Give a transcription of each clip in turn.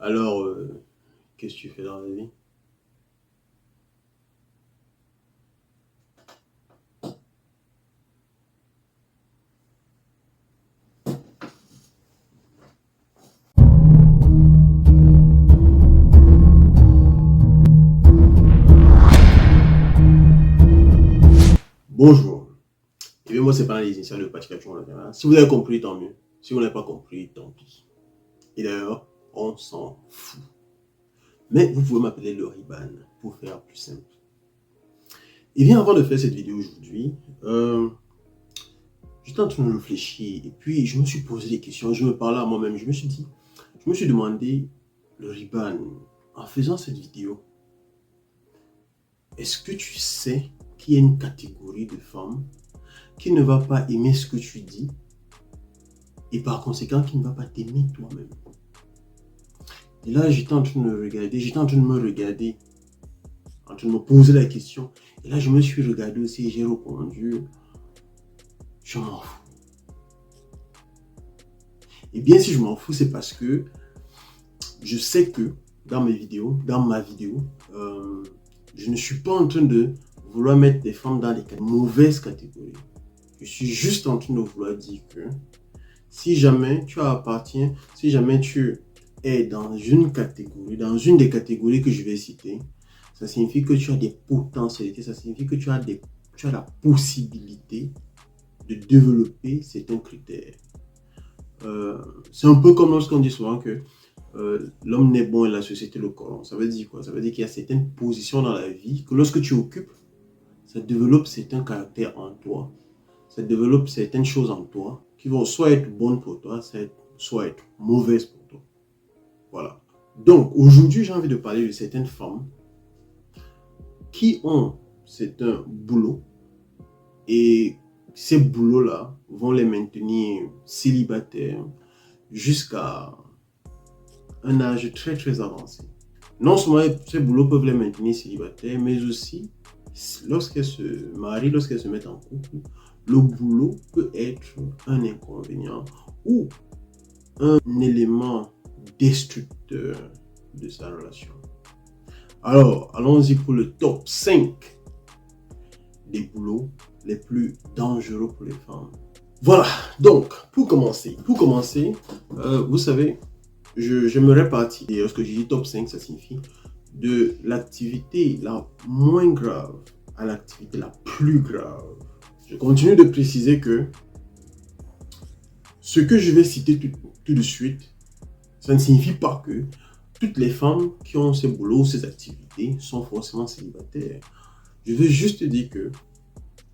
Alors, qu'est-ce que tu fais dans la vie? Bonjour. Et bien, moi, c'est pas les initiales de Patrick. Si vous avez compris, tant mieux. Si vous n'avez pas compris, tant pis. Et d'ailleurs, on s'en fout. Mais vous pouvez m'appeler le Riban pour faire plus simple. Et bien, avant de faire cette vidéo aujourd'hui, j'étais en train de réfléchir et puis je me suis posé des questions. Je me parlais à moi-même. Je me suis demandé, le Riban, en faisant cette vidéo, est-ce que tu sais qu'il y a une catégorie de femmes qui ne va pas aimer ce que tu dis et par conséquent qui ne va pas t'aimer toi-même? Et là, j'étais en train de me regarder, en train de me poser la question. Et là, je me suis regardé aussi et j'ai répondu, je m'en fous. Et bien, si je m'en fous, c'est parce que je sais que dans ma vidéo, je ne suis pas en train de vouloir mettre des femmes dans des mauvaises catégories. Je suis juste en train de vouloir dire que si jamais tu appartiens, si jamais tu es dans une catégorie, dans une des catégories que je vais citer, ça signifie que tu as des potentialités, ça signifie que tu as la possibilité de développer certains critères. C'est un peu comme lorsqu'on dit souvent que l'homme n'est bon et la société le corrompt. Ça veut dire quoi? Ça veut dire qu'il y a certaines positions dans la vie que lorsque tu occupes, ça développe certains caractères en toi, ça développe certaines choses en toi qui vont soit être bonnes pour toi, soit être mauvaises pour toi. Voilà. Donc, aujourd'hui, j'ai envie de parler de certaines femmes qui ont certains boulots et ces boulots-là vont les maintenir célibataires jusqu'à un âge très très avancé. Non seulement ces boulots peuvent les maintenir célibataires, mais aussi lorsqu'elles se marient, lorsqu'elles se mettent en couple, le boulot peut être un inconvénient ou un élément destructeur de sa relation. Alors, allons-y pour le top 5 des boulots les plus dangereux pour les femmes. Voilà, donc, pour commencer, vous savez, j'aimerais partir, et lorsque je dis top 5, ça signifie de l'activité la moins grave à l'activité la plus grave. Je continue de préciser que ce que je vais citer tout de suite, ça ne signifie pas que toutes les femmes qui ont ces boulots, ces activités, sont forcément célibataires. Je veux juste dire que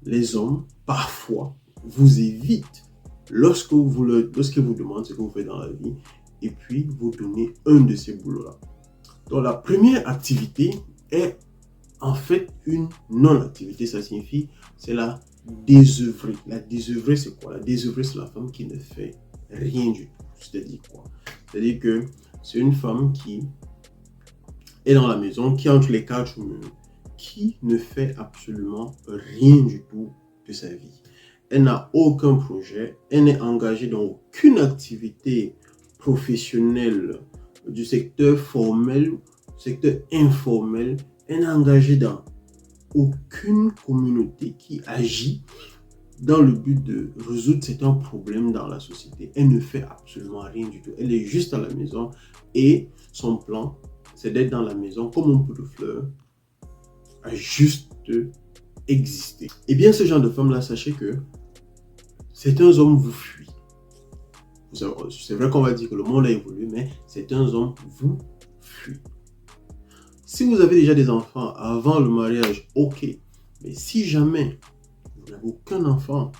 les hommes, parfois, vous évitent lorsque vous demandent ce que vous faites dans la vie et puis vous donnez un de ces boulots-là. Donc la première activité est en fait une non-activité. Ça signifie, c'est la désœuvrée. La désœuvrée, c'est quoi? La désœuvrée, c'est la femme qui ne fait rien du tout. C'est-à-dire quoi? C'est-à-dire que c'est une femme qui est dans la maison, qui est entre les quatre murs, qui ne fait absolument rien du tout de sa vie. Elle n'a aucun projet, elle n'est engagée dans aucune activité professionnelle du secteur formel, secteur informel. Elle n'est engagée dans aucune communauté qui agit dans le but de résoudre certains problèmes dans la société. Elle ne fait absolument rien du tout. Elle est juste à la maison et son plan, c'est d'être dans la maison comme un pot de fleurs, à juste exister. Et bien, ce genre de femme-là, sachez que certains hommes vous fuient. C'est vrai qu'on va dire que le monde a évolué, mais certains hommes vous fuient. Si vous avez déjà des enfants avant le mariage, ok. Mais si jamais vous n'avez aucun enfant,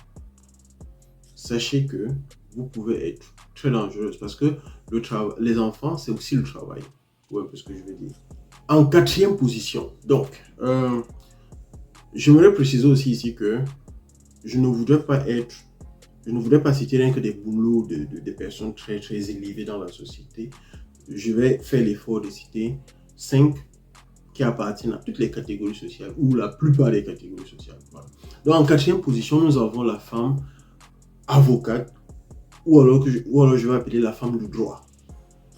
sachez que vous pouvez être très dangereuse parce que les enfants, c'est aussi le travail. Ouais, c'est ce que je veux dire. En quatrième position, donc, j'aimerais préciser aussi ici que je ne voudrais pas citer rien que des boulots de personnes très très élevées dans la société. Je vais faire l'effort de citer 5 qui appartiennent à toutes les catégories sociales ou la plupart des catégories sociales. Voilà. Donc en quatrième position, nous avons la femme avocate ou alors je vais appeler la femme du droit.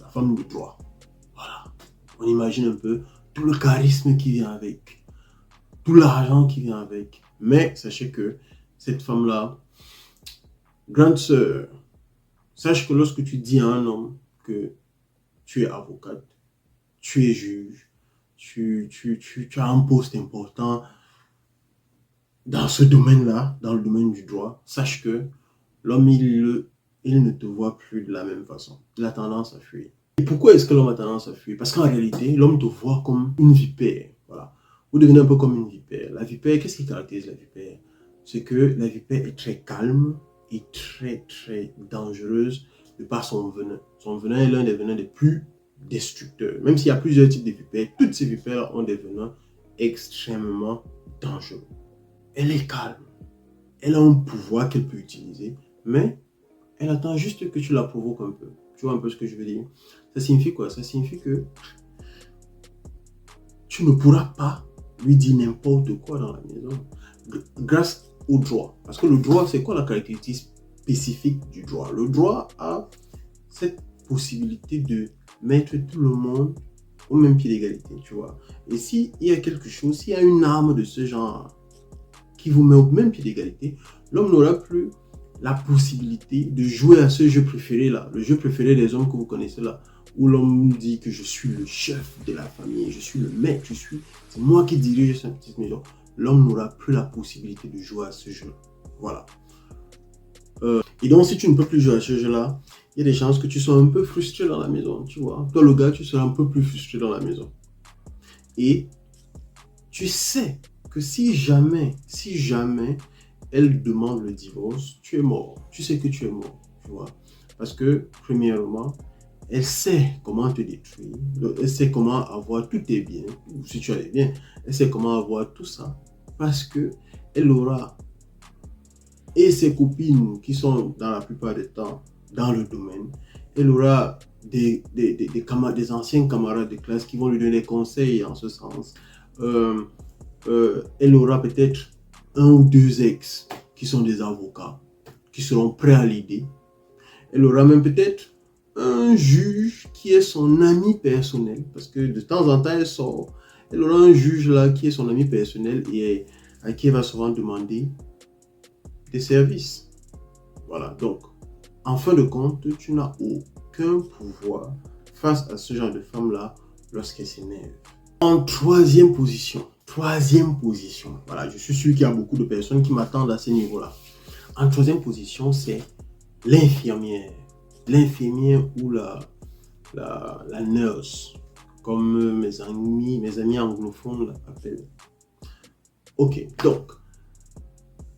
La femme du droit. On imagine un peu tout le charisme qui vient avec, tout l'argent qui vient avec. Mais sachez que cette femme-là, grande sœur, sache que lorsque tu dis à un homme que tu es avocate, tu es juge, tu as un poste important dans ce domaine-là, dans le domaine du droit, sache que l'homme, il ne te voit plus de la même façon. Il a tendance à fuir. Et pourquoi est-ce que l'homme a tendance à fuir? Parce qu'en réalité, l'homme te voit comme une vipère. Voilà. Vous devenez un peu comme une vipère. La vipère, qu'est-ce qui caractérise la vipère? C'est que la vipère est très calme et très, très dangereuse de par son venin. Son venin est l'un des venins les plus destructeurs. Même s'il y a plusieurs types de vipères, toutes ces vipères ont des venins extrêmement dangereux. Elle est calme. Elle a un pouvoir qu'elle peut utiliser, mais elle attend juste que tu la provoques un peu. Tu vois un peu ce que je veux dire? Ça signifie quoi? Ça signifie que tu ne pourras pas lui dire n'importe quoi dans la maison grâce au droit. Parce que le droit, c'est quoi la caractéristique spécifique du droit? Le droit a cette possibilité de mettre tout le monde au même pied d'égalité, tu vois. Et s'il y a quelque chose, s'il y a une arme de ce genre qui vous met au même pied d'égalité, l'homme n'aura plus la possibilité de jouer à ce jeu préféré là, le jeu préféré des hommes que vous connaissez là, où l'homme dit que je suis le chef de la famille, je suis le maître, c'est moi qui dirige cette petite maison. L'homme n'aura plus la possibilité de jouer à ce jeu. Voilà. Et donc, si tu ne peux plus jouer à ce jeu-là, il y a des chances que tu sois un peu frustré dans la maison, tu vois. Toi, le gars, tu seras un peu plus frustré dans la maison. Et tu sais que si jamais elle demande le divorce, tu es mort. Tu sais que tu es mort, tu vois. Parce que, premièrement, elle sait comment te détruire. Elle sait comment avoir tous tes biens, ou si tu as des biens, elle sait comment avoir tout ça. Parce que elle aura et ses copines qui sont dans la plupart des temps dans le domaine. Elle aura des anciens camarades de classe qui vont lui donner des conseils en ce sens. Elle aura peut-être un ou deux ex qui sont des avocats, qui seront prêts à l'aider. Elle aura même peut-être un juge qui est son ami personnel, parce que de temps en temps, elle sort. Elle aura un juge là qui est son ami personnel et à qui elle va souvent demander des services. Voilà, donc, en fin de compte, tu n'as aucun pouvoir face à ce genre de femme-là lorsqu'elle s'énerve. En troisième position, voilà, je suis sûr qu'il y a beaucoup de personnes qui m'attendent à ce niveau-là. En troisième position, c'est l'infirmière. L'infirmière ou la nurse, comme mes amis anglophones l'appellent. Ok, donc,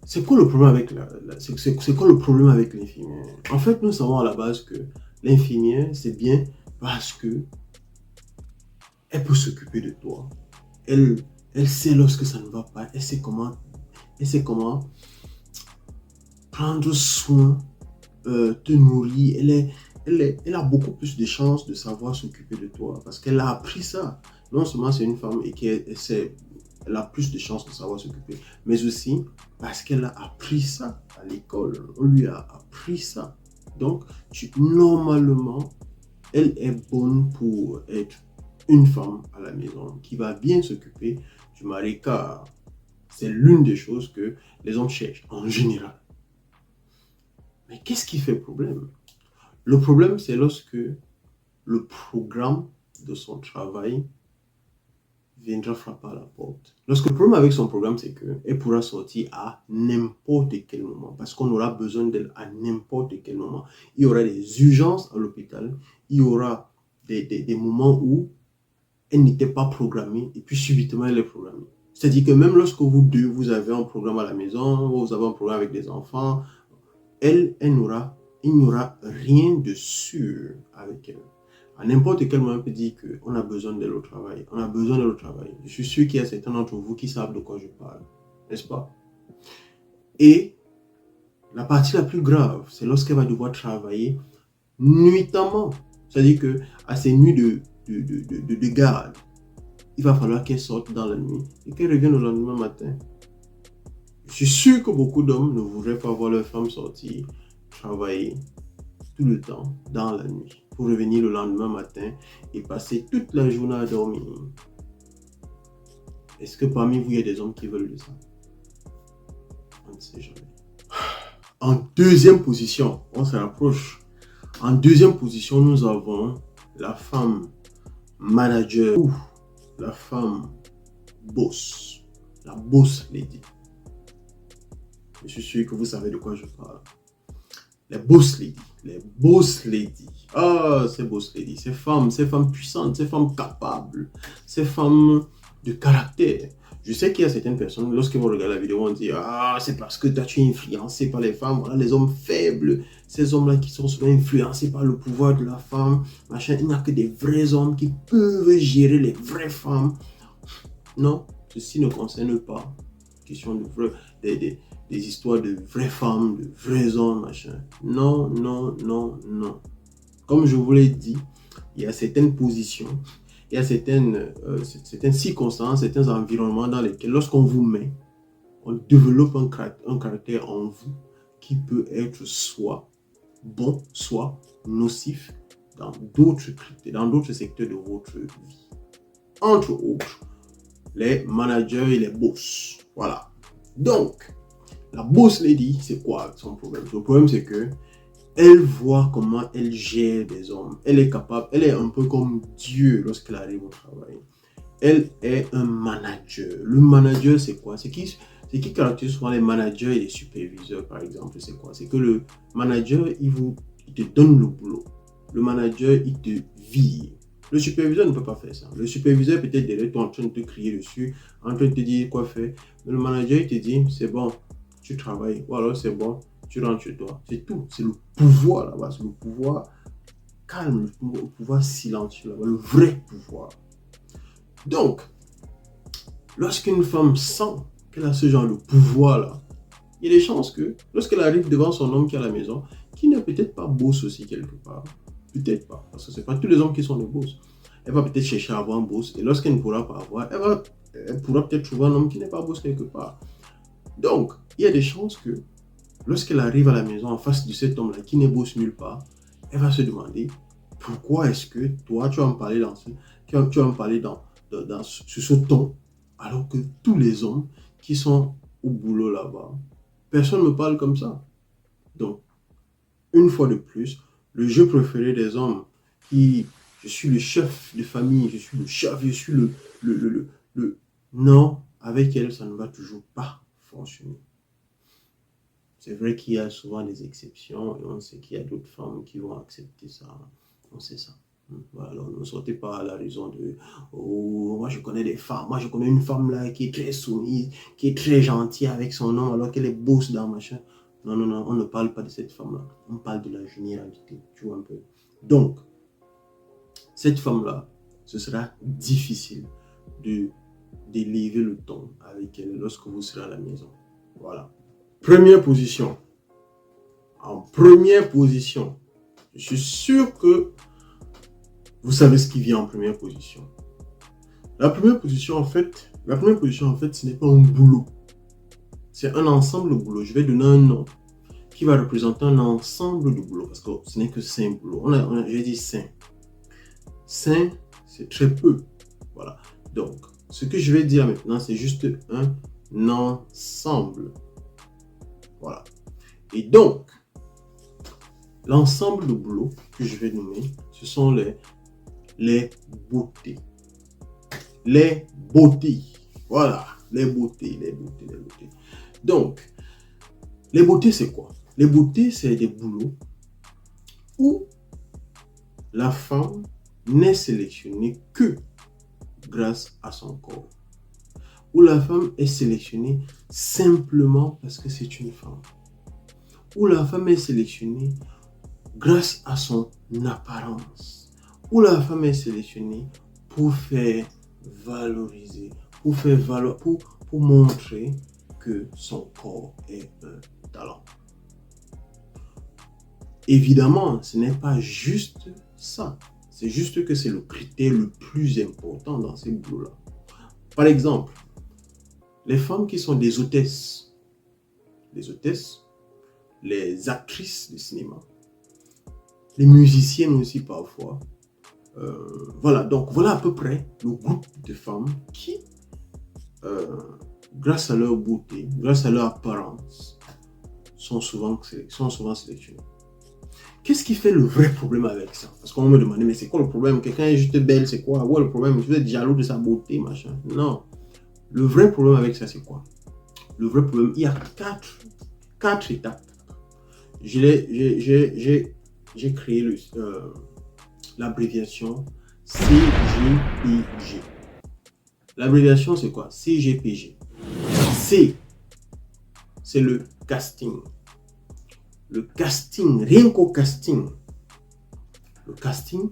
c'est quoi le problème avec c'est quoi le problème avec l'infirmière? En fait, nous savons à la base que l'infirmière, c'est bien parce que elle peut s'occuper de toi. Elle sait lorsque ça ne va pas. Elle sait comment prendre soin, te nourrir. Elle a beaucoup plus de chances de savoir s'occuper de toi parce qu'elle a appris ça. Non seulement c'est une femme et elle a plus de chances de savoir s'occuper, mais aussi parce qu'elle a appris ça à l'école. On lui a appris ça. Donc, normalement, elle est bonne pour être une femme à la maison qui va bien s'occuper du mari, car c'est l'une des choses que les hommes cherchent en général. Mais qu'est-ce qui fait problème? Le problème, c'est lorsque le programme de son travail viendra frapper à la porte. Lorsque le problème avec son programme, c'est qu'elle pourra sortir à n'importe quel moment, parce qu'on aura besoin d'elle à n'importe quel moment. Il y aura des urgences à l'hôpital, il y aura des moments où elle n'était pas programmée, et puis subitement elle est programmée. C'est-à-dire que même lorsque vous deux, vous avez un programme à la maison, vous avez un programme avec des enfants, il n'y aura rien de sûr avec elle. À n'importe quel moment, on peut dire qu'on a besoin d'elle au travail. On a besoin d'elle au travail. Je suis sûr qu'il y a certains d'entre vous qui savent de quoi je parle. N'est-ce pas? Et la partie la plus grave, c'est lorsqu'elle va devoir travailler nuitamment. C'est-à-dire qu'à ces nuits de garde, il va falloir qu'elle sorte dans la nuit et qu'elle revienne le lendemain matin. Je suis sûr que beaucoup d'hommes ne voudraient pas voir leur femme sortir, travailler tout le temps dans la nuit. pour revenir le lendemain matin et passer toute la journée à dormir. Est-ce que parmi vous, il y a des hommes qui veulent de ça? On ne sait jamais. En deuxième position, on se rapproche. En deuxième position, nous avons la femme manager ou la femme boss, la boss lady. Je suis sûr que vous savez de quoi je parle. Les boss lady, les boss lady. Ah, ces boss lady, ces femmes puissantes, ces femmes capables, ces femmes de caractère. Je sais qu'il y a certaines personnes, lorsqu'ils vont regarder la vidéo, vont dire ah, c'est parce que toi, tu es influencé par les femmes, voilà, les hommes faibles, ces hommes-là qui sont souvent influencés par le pouvoir de la femme, machin. Il n'y a que des vrais hommes qui peuvent gérer les vraies femmes. Non, ceci ne concerne pas question de vrai, des histoires de vraies femmes, de vrais hommes, machin. Non, non, non, non. Comme je vous l'ai dit, il y a certaines positions, il y a certaines circonstances, certains environnements dans lesquels, lorsqu'on vous met, on développe un caractère en vous qui peut être soit bon, soit nocif dans d'autres secteurs de votre vie. Entre autres, les managers et les boss. Voilà. Donc, la boss lady, c'est quoi son problème? Son problème, c'est que elle voit comment elle gère des hommes. Elle est capable, elle est un peu comme Dieu lorsqu'elle arrive au travail. Elle est un manager. Le manager, c'est quoi? C'est qui caractérise souvent les managers et les superviseurs, par exemple. C'est quoi? C'est que le manager, il te donne le boulot. Le manager, il te vire. Le superviseur ne peut pas faire ça. Le superviseur peut-être derrière toi en train de te crier dessus, en train de te dire quoi faire. Mais le manager, il te dit, c'est bon, tu travailles. Ou alors, c'est bon, tu rentres chez toi. C'est tout. C'est le pouvoir là-bas. C'est le pouvoir calme, le pouvoir silencieux là-bas. Le vrai pouvoir. Donc, lorsqu'une femme sent qu'elle a ce genre de pouvoir-là, il y a des chances que, lorsqu'elle arrive devant son homme qui est à la maison, qui n'est peut-être pas boss aussi quelque part, peut-être pas, parce que ce n'est pas tous les hommes qui sont des boss, elle va peut-être chercher à avoir un boss, et lorsqu'elle ne pourra pas avoir, elle pourra peut-être trouver un homme qui n'est pas boss quelque part. Donc, il y a des chances que, lorsqu'elle arrive à la maison en face de cet homme-là qui n'est boss nulle part, elle va se demander, pourquoi est-ce que toi, tu vas me parler sur ce ton, alors que tous les hommes qui sont au boulot là-bas, personne ne me parle comme ça. Donc, une fois de plus, le jeu préféré des hommes, je suis le chef de famille, je suis le chef, je suis le... Non, avec elle, ça ne va toujours pas fonctionner. C'est vrai qu'il y a souvent des exceptions et on sait qu'il y a d'autres femmes qui vont accepter ça. On sait ça. Voilà, alors ne sortez pas à la raison de oh, moi je connais des femmes, moi je connais une femme là qui est très soumise, qui est très gentille avec son homme alors qu'elle est boss dans machin. Non, non, non, on ne parle pas de cette femme-là. On parle de la généralité, tu vois un peu. Donc, cette femme-là, ce sera difficile d'élever le ton avec elle lorsque vous serez à la maison. Voilà. Première position. En première position, je suis sûr que vous savez ce qui vient en première position. La première position, en fait, ce n'est pas un boulot. C'est un ensemble de boulot. Je vais donner un nom qui va représenter un ensemble de boulot parce que ce n'est que 5 boulots. J'ai dit 5. 5, c'est très peu. Voilà. Donc, ce que je vais dire maintenant, c'est juste un ensemble. Voilà. Et donc, l'ensemble de boulot que je vais nommer, ce sont les beautés. Les beautés. Voilà. Les beautés. Donc, les beautés, c'est quoi? Les beautés, c'est des boulots où la femme n'est sélectionnée que grâce à son corps. Où la femme est sélectionnée simplement parce que c'est une femme. Où la femme est sélectionnée grâce à son apparence. Où la femme est sélectionnée pour faire valoriser, pour montrer que son corps est un talent. Évidemment, ce n'est pas juste ça. C'est juste que c'est le critère le plus important dans ces boulots-là. Par exemple, les femmes qui sont des hôtesses, les actrices de cinéma, les musiciennes aussi parfois. Voilà, donc voilà à peu près le groupe de femmes qui, grâce à leur beauté, grâce à leur apparence, sont souvent sélectionnées. Qu'est-ce qui fait le vrai problème avec ça? Parce qu'on me demandait, mais c'est quoi le problème? Quelqu'un est juste belle, c'est quoi? Ouais, le problème, vous êtes jaloux de sa beauté, machin. Non. Le vrai problème avec ça, c'est quoi? Le vrai problème, il y a quatre étapes. J'ai créé l'abréviation CGPG. L'abréviation, c'est quoi? CGPG. C, c'est le casting. Le casting, rien qu'au casting. Le casting,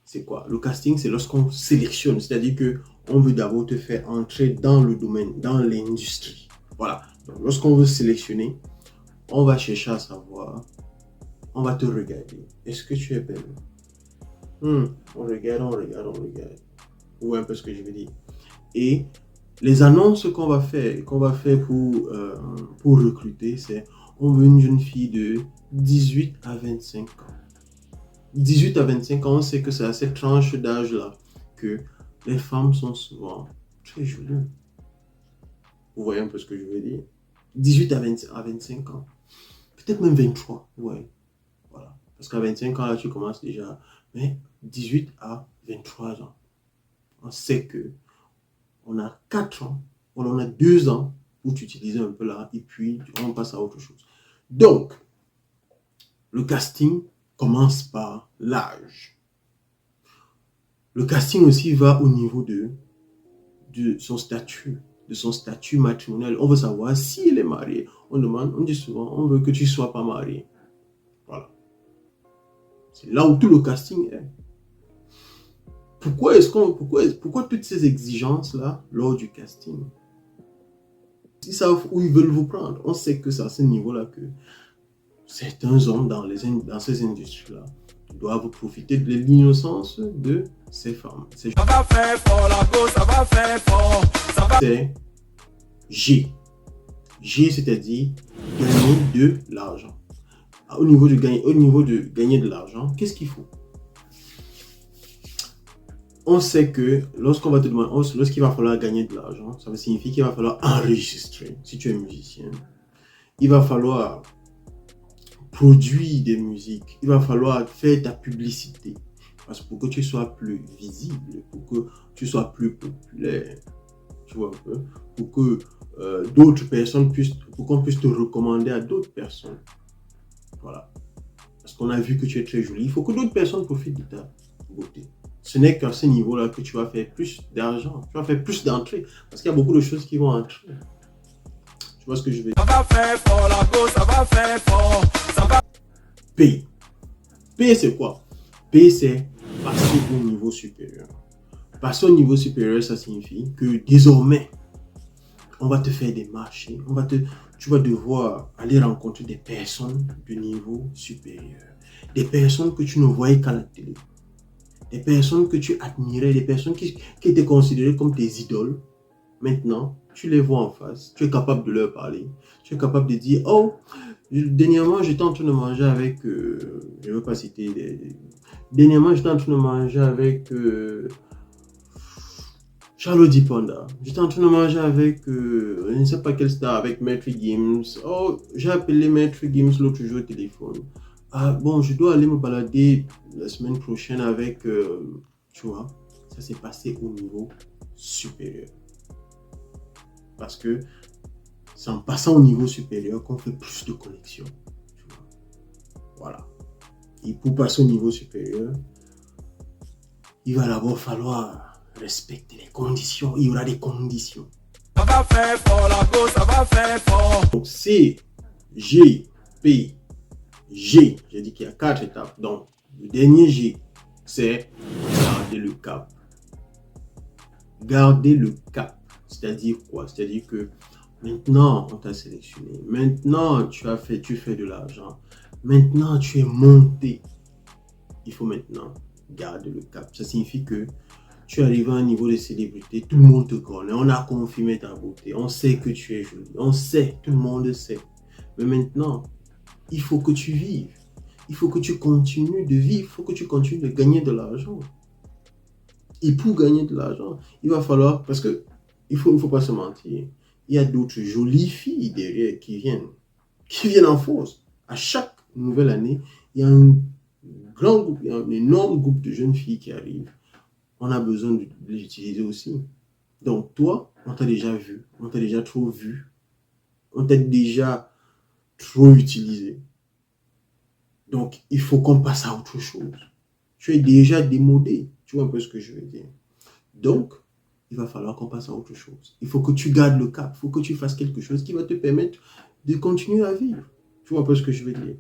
c'est quoi? Le casting, c'est lorsqu'on sélectionne, c'est-à-dire que on veut d'abord te faire entrer dans le domaine, dans l'industrie. Voilà. Donc, lorsqu'on veut sélectionner, on va chercher à savoir, on va te regarder. Est-ce que tu es belle? On regarde. Vous voyez un peu ce que je veux dire. Et les annonces qu'on va faire pour recruter, c'est on veut une jeune fille de 18 à 25 ans. 18 à 25 ans, on sait que c'est à cette tranche d'âge-là que les femmes sont souvent très jolies. Vous voyez un peu ce que je veux dire? 18 à 25 ans. Peut-être même 23, ouais. Voilà. Parce qu'à 25 ans, là, tu commences déjà. Mais 18 à 23 ans, on sait que on a 4 ans, on a 2 ans pour t'utiliser un peu là, et puis on passe à autre chose. Donc, le casting commence par l'âge. Le casting aussi va au niveau de son statut matrimonial. On veut savoir si elle est mariée. On dit souvent, on veut que tu ne sois pas marié. Voilà. C'est là où tout le casting est. Pourquoi toutes ces exigences-là lors du casting? Ils savent où ils veulent vous prendre. On sait que c'est à ce niveau-là que certains hommes dans ces industries-là doivent profiter de l'innocence de ces femmes. C'est G. G, c'est-à-dire gagner de l'argent. Au niveau de gagner de l'argent, qu'est-ce qu'il faut? On sait que lorsqu'il va falloir gagner de l'argent, ça veut signifier qu'il va falloir enregistrer, si tu es musicien. Il va falloir produire des musiques. Il va falloir faire ta publicité. Parce que pour que tu sois plus visible, pour que tu sois plus populaire, tu vois un peu, pour que d'autres personnes pour qu'on puisse te recommander à d'autres personnes. Voilà. Parce qu'on a vu que tu es très jolie. Il faut que d'autres personnes profitent de ta beauté. Ce n'est qu'à ce niveau-là que tu vas faire plus d'argent. Tu vas faire plus d'entrées. Parce qu'il y a beaucoup de choses qui vont entrer. Tu vois ce que je veux dire? Ça va faire fort, la go, ça va faire fort. P. P, c'est quoi? P, c'est passer au niveau supérieur. Passer au niveau supérieur, ça signifie que désormais, on va te faire des marchés. Tu vas devoir aller rencontrer des personnes de niveau supérieur. Des personnes que tu ne voyais qu'à la télé. Des personnes que tu admirais, des personnes qui étaient considérées comme tes idoles. Maintenant, tu les vois en face, tu es capable de leur parler. Tu es capable de dire, oh, dernièrement, j'étais en train de manger avec, je ne veux pas citer, dernièrement, j'étais en train de manger avec Charlotte Dipanda. J'étais en train de manger avec, je ne sais pas quelle star, avec Maître Gims. Oh, j'ai appelé Maître Gims l'autre jour au téléphone. Ah bon, je dois aller me balader la semaine prochaine avec, tu vois, ça s'est passé au niveau supérieur. Parce que c'est en passant au niveau supérieur qu'on fait plus de connexions. Tu vois. Voilà. Et pour passer au niveau supérieur, il va d'abord falloir respecter les conditions. Il y aura des conditions. Ça va faire fort, la go, ça va faire fort. Donc C, G, P, G. J'ai dit qu'il y a 4 étapes. Donc, le dernier G, c'est garder le cap. Garder le cap. C'est-à-dire quoi? C'est-à-dire que maintenant, on t'a sélectionné. Maintenant, tu fais de l'argent. Maintenant, tu es monté. Il faut maintenant garder le cap. Ça signifie que tu arrives à un niveau de célébrité. Tout le monde te connaît. On a confirmé ta beauté. On sait que tu es jolie. On sait. Tout le monde sait. Mais maintenant, il faut que tu vives. il faut que tu continues de vivre, il faut que tu continues de gagner de l'argent. Et pour gagner de l'argent, il va falloir, parce que il faut pas se mentir, il y a d'autres jolies filles derrière qui viennent en force. À chaque nouvelle année, il y a un grand groupe, il y a un énorme groupe de jeunes filles qui arrivent. On a besoin de les utiliser aussi. Donc toi, on t'a déjà vu, on t'a déjà trop vu, on t'a déjà trop utilisé. Donc il faut qu'on passe à autre chose. Tu es déjà démodé, tu vois un peu ce que je veux dire. Donc, il va falloir qu'on passe à autre chose. Il faut que tu gardes le cap, il faut que tu fasses quelque chose qui va te permettre de continuer à vivre. Tu vois un peu ce que je veux dire.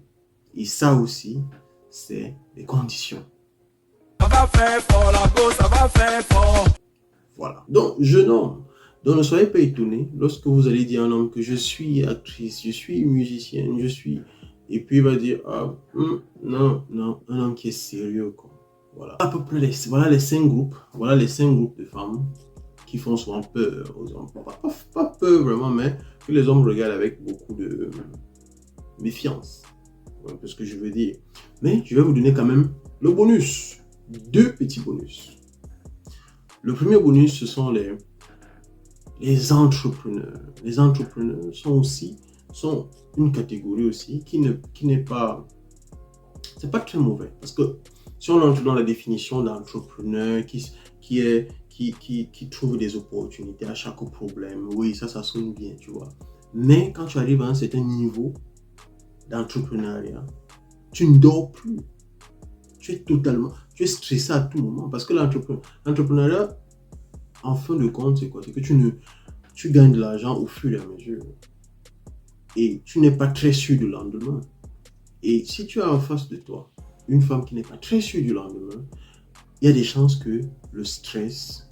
Et ça aussi, c'est les conditions. Ça va faire fort, la go, ça va faire fort. Voilà. Donc, jeune homme, donc ne soyez pas étonné lorsque vous allez dire à un homme que je suis actrice, je suis musicienne, je suis... Et puis il va dire, ah, non, un homme qui est sérieux, quoi. Voilà. À peu près voilà les 5 groupes de femmes qui font souvent peur aux hommes. Pas peur vraiment, mais que les hommes regardent avec beaucoup de méfiance. C'est un peu ce que je veux dire. Mais je vais vous donner quand même le bonus. 2 petits bonus. Le premier bonus, ce sont les entrepreneurs. Les entrepreneurs sont une catégorie aussi qui n'est pas... C'est pas très mauvais. Parce que si on entre dans la définition d'entrepreneur qui trouve des opportunités à chaque problème, oui, ça sonne bien, tu vois. Mais quand tu arrives à un certain niveau d'entrepreneuriat, tu ne dors plus. Tu es stressé à tout moment. Parce que l'entrepreneuriat, en fin de compte, c'est quoi? C'est que tu gagnes de l'argent au fur et à mesure. Et tu n'es pas très sûr du lendemain. Et si tu as en face de toi une femme qui n'est pas très sûre du lendemain, il y a des chances que le stress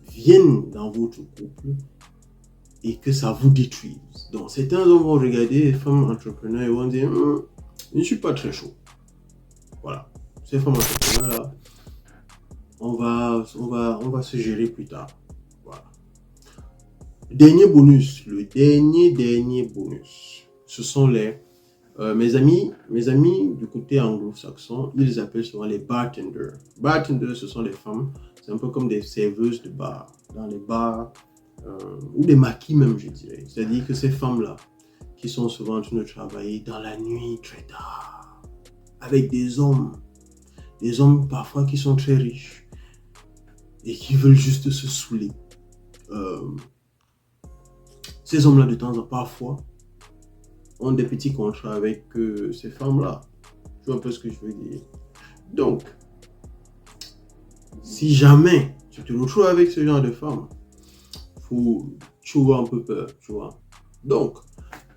vienne dans votre couple et que ça vous détruise. Donc, certains hommes vont regarder les femmes entrepreneurs et vont dire je ne suis pas très chaud. Voilà. Ces femmes entrepreneurs-là, on va se gérer plus tard. Voilà. Le dernier bonus, ce sont mes amis du côté anglo-saxon, ils appellent souvent les bartenders. Bartenders, ce sont des femmes, c'est un peu comme des serveuses de bar, dans les bars, ou des maquis même, je dirais. C'est-à-dire que ces femmes-là, qui sont souvent en train de travailler dans la nuit très tard, avec des hommes parfois qui sont très riches et qui veulent juste se saouler. Ces hommes-là, de temps en temps, parfois, ont des petits contrats avec ces femmes-là. Tu vois un peu ce que je veux dire. Donc, si jamais tu te retrouves avec ce genre de femmes, tu auras un peu peur, tu vois. Donc,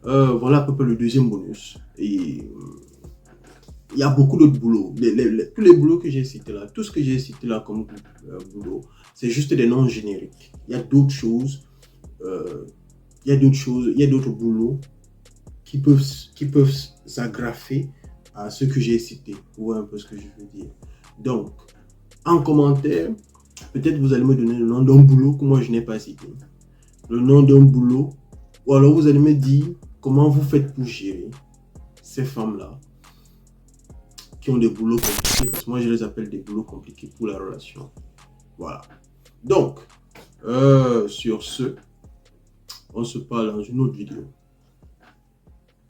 voilà à peu près le deuxième bonus. Et il y a beaucoup d'autres boulots. Tous les boulots que j'ai cités là, tout ce que j'ai cité là comme boulot, c'est juste des noms génériques. Il y a d'autres choses, il y a d'autres boulots qui peuvent s'agrafer à ce que j'ai cité. Vous voyez un peu ce que je veux dire. Donc, en commentaire, peut-être vous allez me donner le nom d'un boulot que moi je n'ai pas cité. Le nom d'un boulot. Ou alors vous allez me dire comment vous faites pour gérer ces femmes-là qui ont des boulots compliqués. Parce que moi je les appelle des boulots compliqués pour la relation. Voilà. Donc, sur ce, on se parle dans une autre vidéo.